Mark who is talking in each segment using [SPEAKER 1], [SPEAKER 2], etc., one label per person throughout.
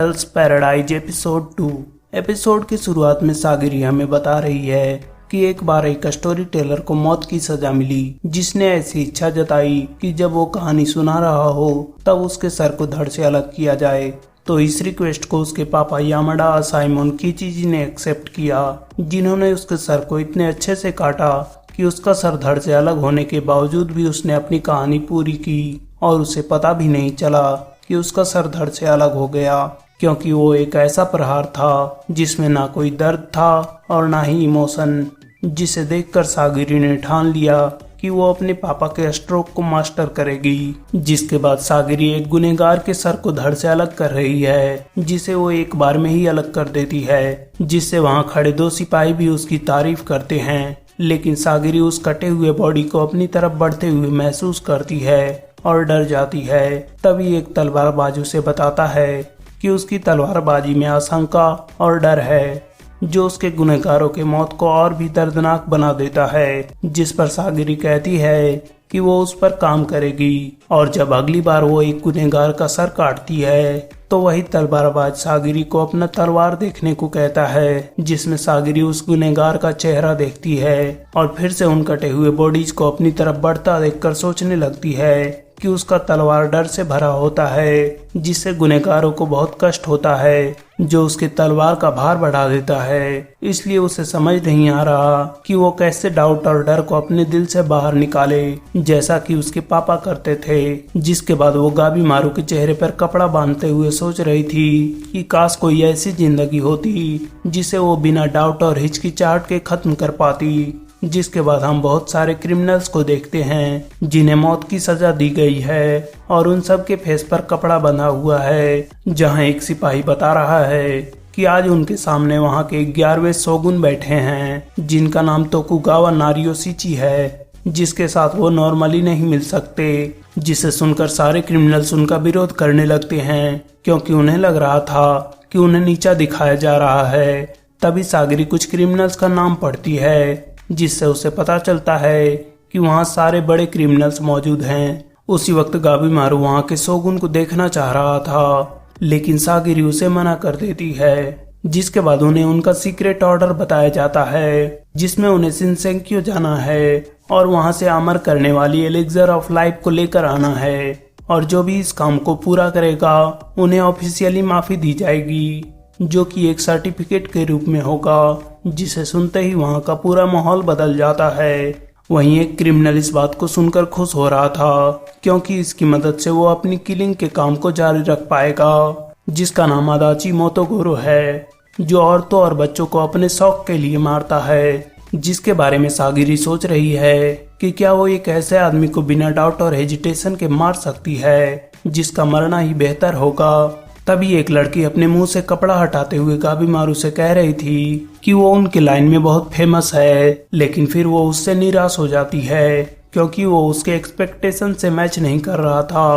[SPEAKER 1] Girls paradise episode 2। Episode की शुरुआत में सागिरी हमें बता रही है कि एक बार एक स्टोरी टेलर को मौत की सजा मिली, जिसने ऐसी इच्छा जताई कि जब वो कहानी सुना रहा हो तब उसके सर को धड़ से अलग किया जाए। तो इस रिक्वेस्ट को उसके पापा यामाडा साइमोन कीची ने एक्सेप्ट किया, जिन्होंने उसके सर को इतने अच्छे से काटा कि उसका सर धड़ से अलग होने के बावजूद भी उसने अपनी कहानी पूरी की और उसे पता भी नहीं चला कि उसका सर धड़ से अलग हो गया, क्योंकि वो एक ऐसा प्रहार था जिसमें ना कोई दर्द था और ना ही इमोशन, जिसे देखकर सागिरी ने ठान लिया कि वो अपने पापा के स्ट्रोक को मास्टर करेगी। जिसके बाद सागिरी एक गुनहगार के सर को धड़ से अलग कर रही है, जिसे वो एक बार में ही अलग कर देती है, जिससे वहाँ खड़े दो सिपाही भी उसकी तारीफ करते हैं। लेकिन सागिरी उस कटे हुए बॉडी को अपनी तरफ बढ़ते हुए महसूस करती है और डर जाती है। तभी एक तलवारबाज उसे बताता है कि उसकी तलवारबाजी में आशंका और डर है, जो उसके गुनहगारों के मौत को और भी दर्दनाक बना देता है। जिस पर सागिरी कहती है कि वो उस पर काम करेगी, और जब अगली बार वो एक गुनहगार का सर काटती है तो वही तलवारबाज सागिरी को अपना तलवार देखने को कहता है, जिसमें सागिरी उस गुनहगार का चेहरा देखती है और फिर से उन कटे हुए बॉडीज को अपनी तरफ बढ़ता देखकर सोचने लगती है कि उसका तलवार डर से भरा होता है, जिससे गुनहगारों को बहुत कष्ट होता है, जो उसके तलवार का भार बढ़ा देता है। इसलिए उसे समझ नहीं आ रहा कि वो कैसे डाउट और डर को अपने दिल से बाहर निकाले, जैसा कि उसके पापा करते थे। जिसके बाद वो गाबीमारू के चेहरे पर कपड़ा बांधते हुए सोच रही थी कि काश कोई ऐसी जिंदगी होती जिसे वो बिना डाउट और हिचकिचाहट के खत्म कर पाती। जिसके बाद हम बहुत सारे क्रिमिनल्स को देखते हैं जिन्हें मौत की सजा दी गई है, और उन सब के फेस पर कपड़ा बंधा हुआ है। जहां एक सिपाही बता रहा है कि आज उनके सामने वहां के 11वें शोगुन बैठे हैं, जिनका नाम तोकुगावा नारियोशिची है, जिसके साथ वो नॉर्मली नहीं मिल सकते। जिसे सुनकर सारे क्रिमिनल्स उनका विरोध करने लगते हैं, क्योंकि उन्हें लग रहा था कि उन्हें नीचा दिखाया जा रहा है। तभी सागिरी कुछ क्रिमिनल्स का नाम पढ़ती है, जिससे उसे पता चलता है कि वहाँ सारे बड़े क्रिमिनल्स मौजूद हैं। उसी वक्त गाबीमारू वहाँ के शोगुन को देखना चाह रहा था, लेकिन सागिरी उसे मना कर देती है। जिसके बाद उन्हें उनका सीक्रेट ऑर्डर बताया जाता है, जिसमें उन्हें शिनसेंक्यो जाना है और वहाँ से अमर करने वाली एलिक्सर ऑफ लाइफ को लेकर आना है, और जो भी इस काम को पूरा करेगा उन्हें ऑफिशियली माफी दी जाएगी, जो कि एक सर्टिफिकेट के रूप में होगा। जिसे सुनते ही वहाँ का पूरा माहौल बदल जाता है। वहीं एक क्रिमिनल इस बात को सुनकर खुश हो रहा था, क्योंकि इसकी मदद से वो अपनी किलिंग के काम को जारी रख पाएगा, जिसका नाम अदाची मोतोगोरो है, जो औरतों और बच्चों को अपने शौक के लिए मारता है। जिसके बारे में सागिरी सोच रही है कि क्या वो एक ऐसे आदमी को बिना डाउट और हेजिटेशन के मार सकती है, जिसका मरना ही बेहतर होगा। तभी एक लड़की अपने मुंह से कपड़ा हटाते हुए गाबीमारू से कह रही थी कि वो उनके लाइन में बहुत फेमस है, लेकिन फिर वो उससे निराश हो जाती है, क्योंकि वो उसके एक्सपेक्टेशन से मैच नहीं कर रहा था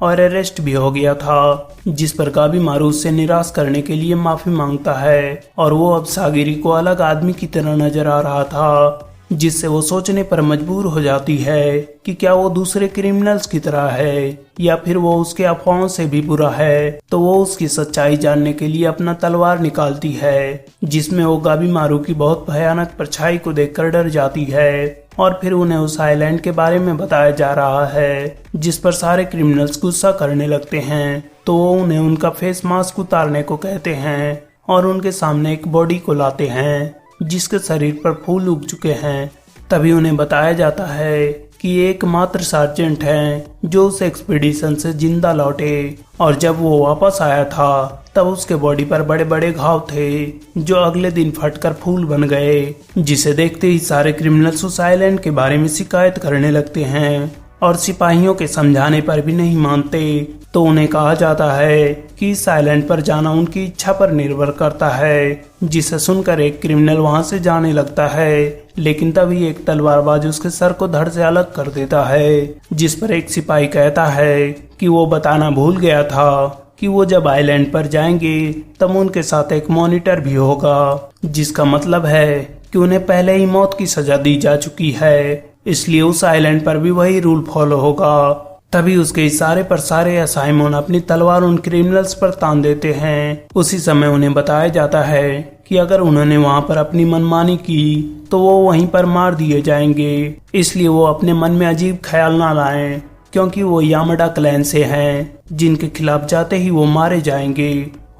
[SPEAKER 1] और अरेस्ट भी हो गया था। जिस पर गाबीमारू उससे निराश करने के लिए माफी मांगता है, और वो अब सागिरी को अलग आदमी की तरह नजर आ रहा था, जिससे वो सोचने पर मजबूर हो जाती है कि क्या वो दूसरे क्रिमिनल्स की तरह है या फिर वो उसके अफवाहों से भी बुरा है। तो वो उसकी सच्चाई जानने के लिए अपना तलवार निकालती है, जिसमें वो गाबीमारू की बहुत भयानक परछाई को देखकर डर जाती है। और फिर उन्हें उस आइलैंड के बारे में बताया जा रहा है, जिस पर सारे क्रिमिनल्स गुस्सा करने लगते हैं। तो वो उन्हें उनका फेस मास्क उतारने को कहते हैं और उनके सामने एक बॉडी को लाते हैं, जिसके शरीर पर फूल उग चुके हैं। तभी उन्हें बताया जाता है कि एकमात्र सार्जेंट हैं जो उस एक्सपीडिशन से जिंदा लौटे, और जब वो वापस आया था तब उसके बॉडी पर बड़े बड़े घाव थे, जो अगले दिन फटकर फूल बन गए। जिसे देखते ही सारे क्रिमिनल्स उस आइलैंड के बारे में शिकायत करने लगते हैं, और सिपाहियों के समझाने पर भी नहीं मानते। तो उन्हें कहा जाता है कि इस आइलैंड पर जाना उनकी इच्छा पर निर्भर करता है। जिसे सुनकर एक क्रिमिनल वहां से जाने लगता है, लेकिन तभी एक तलवारबाज उसके सर को धड़ से अलग कर देता है। जिस पर एक सिपाही कहता है कि वो बताना भूल गया था कि वो जब आइलैंड पर जाएंगे तब उनके साथ एक मॉनिटर भी होगा, जिसका मतलब है कि उन्हें पहले ही मौत की सजा दी जा चुकी है, इसलिए उस आइलैंड पर भी वही रूल फॉलो होगा। तभी उसके इशारे पर सारे असाइमन अपनी तलवार उन क्रिमिनल्स पर तान देते हैं। उसी समय उन्हें बताया जाता है कि अगर उन्होंने वहां पर अपनी मनमानी की तो वो वहीं पर मार दिए जाएंगे। इसलिए वो अपने मन में अजीब ख्याल ना लाएं, क्योंकि वो यामाडा क्लैन से हैं, जिनके खिलाफ जाते ही वो मारे जाएंगे।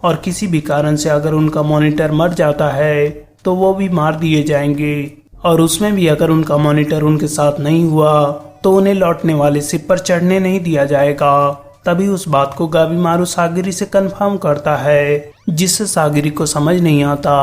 [SPEAKER 1] और किसी भी कारण से अगर उनका मॉनिटर मर जाता है तो वो भी मार दिए जाएंगे। और उसमें भी अगर उनका मॉनिटर उनके साथ नहीं हुआ तो उन्हें लौटने वाले शिप पर चढ़ने नहीं दिया जाएगा। तभी उस बात को गाबीमारू सागिरी से कंफर्म करता है, जिससे सागिरी को समझ नहीं आता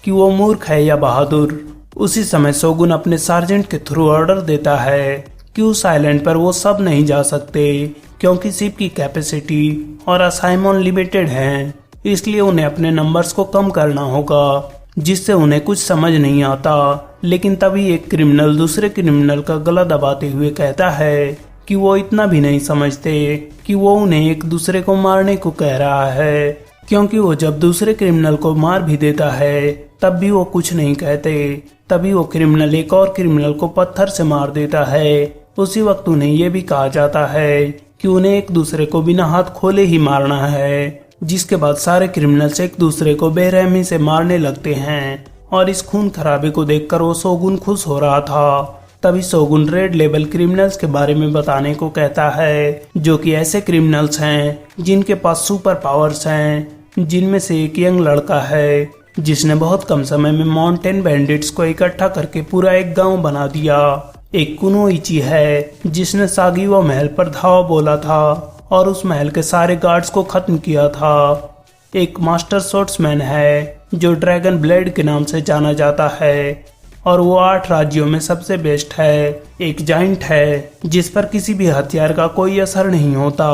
[SPEAKER 1] कि वो मूर्ख है या बहादुर। उसी समय शोगुन अपने सार्जेंट के थ्रू ऑर्डर देता है कि उस आइलैंड पर वो सब नहीं जा सकते, क्योंकि शिप की कैपेसिटी और असाइनमेंट लिमिटेड हैं। इसलिए उन्हें अपने नंबर्स को कम करना होगा, जिससे उन्हें कुछ समझ नहीं आता। लेकिन तभी एक क्रिमिनल दूसरे क्रिमिनल का गला दबाते हुए कहता है कि वो इतना भी नहीं समझते कि वो उन्हें एक दूसरे को मारने को कह रहा है, क्योंकि वो जब दूसरे क्रिमिनल को मार भी देता है तब भी वो कुछ नहीं कहते। तभी वो क्रिमिनल एक और क्रिमिनल को पत्थर से मार देता है। उसी वक्त उन्हें ये भी कहा जाता है कि उन्हें एक दूसरे को बिना हाथ खोले ही मारना है, जिसके बाद सारे क्रिमिनल्स एक दूसरे को बेरहमी से मारने लगते हैं। और इस खून खराबे को देखकर वो शोगुन खुश हो रहा था। तभी शोगुन रेड लेबल क्रिमिनल्स के बारे में बताने को कहता है, जो कि ऐसे क्रिमिनल्स हैं जिनके पास सुपर पावर्स हैं, जिनमें से एक यंग लड़का है जिसने बहुत कम समय में माउंटेन बैंडिट्स को इकट्ठा करके पूरा एक गांव बना दिया। एक कुनोइची है जिसने सागिवा महल पर धावा बोला था और उस महल के सारे गार्ड्स को खत्म किया था। एक मास्टर स्वॉर्ड्समैन है जो ड्रैगन ब्लेड के नाम से जाना जाता है और वो 8 राज्यों में सबसे बेस्ट है। एक जाइंट है जिस पर किसी भी हथियार का कोई असर नहीं होता।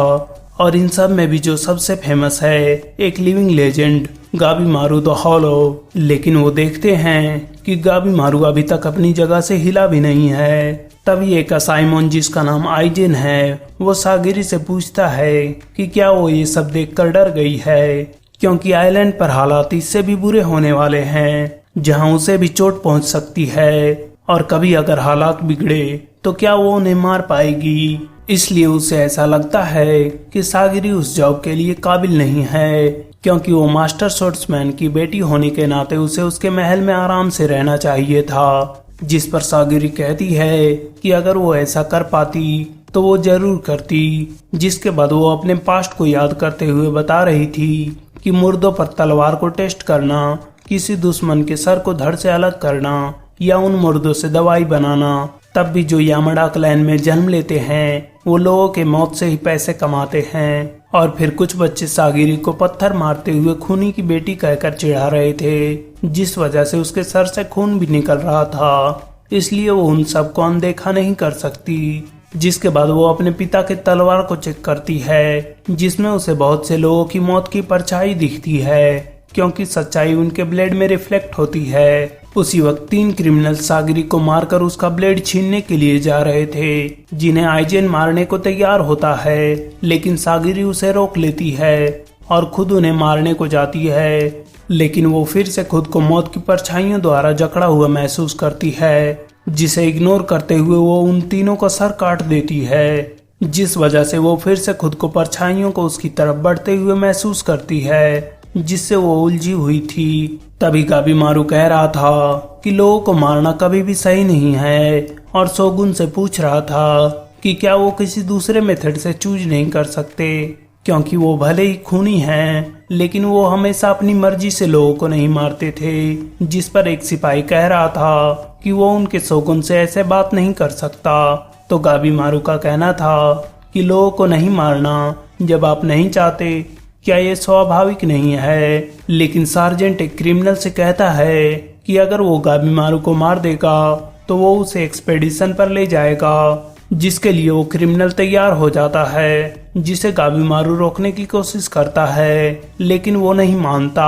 [SPEAKER 1] और इन सब में भी जो सबसे फेमस है, एक लिविंग लेजेंड गाबीमारू द हॉलो। लेकिन वो देखते हैं कि गाबीमारू अभी तक अपनी जगह से हिला भी नहीं है। तभी एक असाइमन जिसका नाम आइजेन है, वो सागिरी से पूछता है कि क्या वो ये सब देखकर डर गई है, क्योंकि आइलैंड पर हालात इससे भी बुरे होने वाले हैं, जहां उसे भी चोट पहुंच सकती है। और कभी अगर हालात बिगड़े तो क्या वो उन्हें मार पाएगी। इसलिए उसे ऐसा लगता है कि सागिरी उस जॉब के लिए काबिल नहीं है, क्योंकि वो मास्टर स्वॉर्ड्समैन की बेटी होने के नाते उसे उसके महल में आराम से रहना चाहिए था। जिस पर सागिरी कहती है कि अगर वो ऐसा कर पाती तो वो जरूर करती। जिसके बाद वो अपने पास्ट को याद करते हुए बता रही थी कि मुर्दों पर तलवार को टेस्ट करना, किसी दुश्मन के सर को धड़ से अलग करना या उन मुर्दों से दवाई बनाना। तब भी जो यामाडा क्लैन में जन्म लेते हैं वो लोगों के मौत से ही पैसे कमाते हैं। और फिर कुछ बच्चे सागिरी को पत्थर मारते हुए खूनी की बेटी कहकर चिढ़ा रहे थे, जिस वजह से उसके सर से खून भी निकल रहा था। इसलिए वो उन सबको अनदेखा नहीं कर सकती। जिसके बाद वो अपने पिता के तलवार को चेक करती है, जिसमें उसे बहुत से लोगों की मौत की परछाई दिखती है, क्योंकि सच्चाई उनके ब्लेड में रिफ्लेक्ट होती है। उसी वक्त 3 क्रिमिनल सागिरी को मारकर उसका ब्लेड छीनने के लिए जा रहे थे, जिन्हें आइजेन मारने को तैयार होता है। लेकिन सागिरी उसे रोक लेती है और खुद उन्हें मारने को जाती है। लेकिन वो फिर से खुद को मौत की परछाइयों द्वारा जकड़ा हुआ महसूस करती है, जिसे इग्नोर करते हुए वो उन तीनों का सर काट देती है, जिस वजह से वो फिर से खुद को परछाइयों को उसकी तरफ बढ़ते हुए महसूस करती है, जिससे वो उलझी हुई थी। तभी गाबीमारू कह रहा था कि लोगों को मारना कभी भी सही नहीं है, और शोगुन से पूछ रहा था कि क्या वो किसी दूसरे मेथड से चूज नहीं कर सकते, क्योंकि वो भले ही खूनी हैं लेकिन वो हमेशा अपनी मर्जी से लोगों को नहीं मारते थे। जिस पर एक सिपाही कह रहा था कि वो उनके शोगुन से ऐसे बात नहीं कर सकता। तो गाबीमारू का कहना था कि लोगों को नहीं मारना जब आप नहीं चाहते, क्या ये स्वाभाविक नहीं है। लेकिन सार्जेंट एक क्रिमिनल से कहता है कि अगर वो गाबीमारू को मार देगा तो वो उसे एक्सपेडिशन पर ले जाएगा, जिसके लिए वो क्रिमिनल तैयार हो जाता है, जिसे गाबीमारू रोकने की कोशिश करता है। लेकिन वो नहीं मानता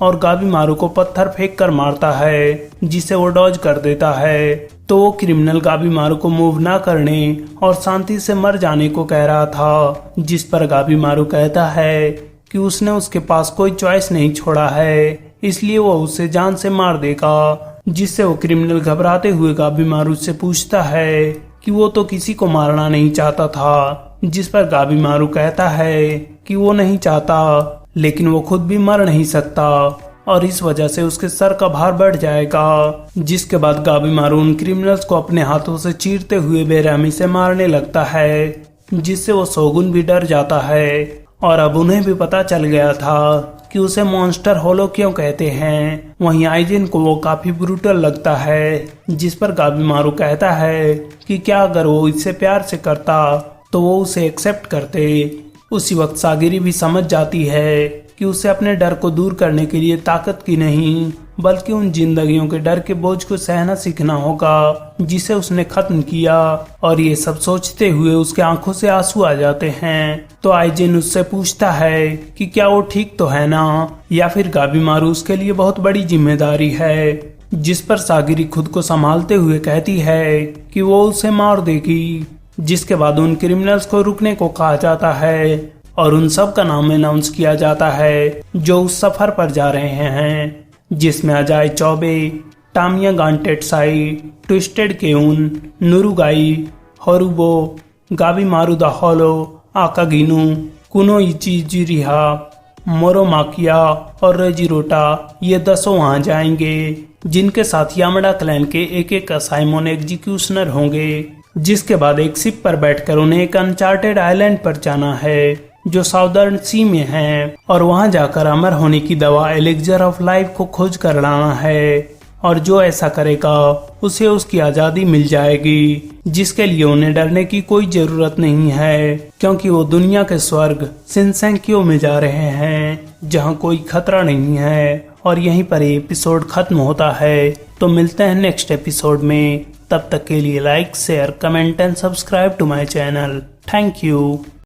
[SPEAKER 1] और गाबीमारू को पत्थर फेंक कर मारता है, जिसे वो डॉज कर देता है। तो वो क्रिमिनल गाबीमारू को मूव ना करने और शांति से मर जाने को कह रहा था, जिस पर गाबीमारू कहता है कि उसने उसके पास कोई चॉइस नहीं छोड़ा है, इसलिए वो उसे जान से मार देगा। जिससे वो क्रिमिनल घबराते हुए गाबीमारू से पूछता है कि वो तो किसी को मारना नहीं चाहता था, जिस पर गाबीमारू कहता है कि वो नहीं चाहता, लेकिन वो खुद भी मर नहीं सकता और इस वजह से उसके सर का भार बढ़ जाएगा। जिसके बाद गाबीमारू उन क्रिमिनल्स को अपने हाथों से चीरते हुए बेरहमी से मारने लगता है, जिससे वो शोगुन भी डर जाता है। और अब उन्हें भी पता चल गया था कि उसे मॉन्स्टर होलो क्यों कहते हैं। वहीं आइजिन को वो काफी ब्रूटल लगता है, जिस पर गाबीमारू कहता है कि क्या अगर वो इससे प्यार से करता तो वो उसे एक्सेप्ट करते। उसी वक्त सागिरी भी समझ जाती है कि उसे अपने डर को दूर करने के लिए ताकत की नहीं बल्कि उन जिंदगियों के डर के बोझ को सहना सीखना होगा जिसे उसने खत्म किया। और ये सब सोचते हुए उसके आंखों से आंसू आ जाते हैं। तो आइजिन उससे पूछता है कि क्या वो ठीक तो है ना, या फिर गाबीमारू उसके लिए बहुत बड़ी जिम्मेदारी है। जिस पर सागिरी खुद को संभालते हुए कहती है कि वो उसे मार देगी। जिसके बाद उन क्रिमिनल्स को रुकने को कहा जाता है और उन सब का नाम अनाउंस किया जाता है जो उस सफर पर जा रहे हैं, जिसमें अजाय चौबे, टामिया गांटेटसाई, ट्विस्टेड केउन, नुरुगाई, होरुबो, गाबीमारू द होलो, आकागिनु, कुनोइची जिरिहा, मोरोमाकिया और रेजिरोटा ये 10 वहां जाएंगे, जिनके साथ यामडा क्लैन के एक असाइमन एग्जीक्यूशनर होंगे। जिसके बाद एक शिप पर बैठकर उन्हें एक अनचार्टेड आइलैंड पर जाना है जो साउदर्न सी में है, और वहां जाकर अमर होने की दवा एलिक्जर ऑफ लाइफ को खोज कर लाना है। और जो ऐसा करेगा उसे उसकी आजादी मिल जाएगी, जिसके लिए उन्हें डरने की कोई जरूरत नहीं है, क्योंकि वो दुनिया के स्वर्ग शिनसेंक्यो में जा रहे हैं जहां कोई खतरा नहीं है। और यहीं पर एपिसोड खत्म होता है। तो मिलते हैं नेक्स्ट एपिसोड में। तब तक के लिए like, share, comment and subscribe to my channel. Thank you.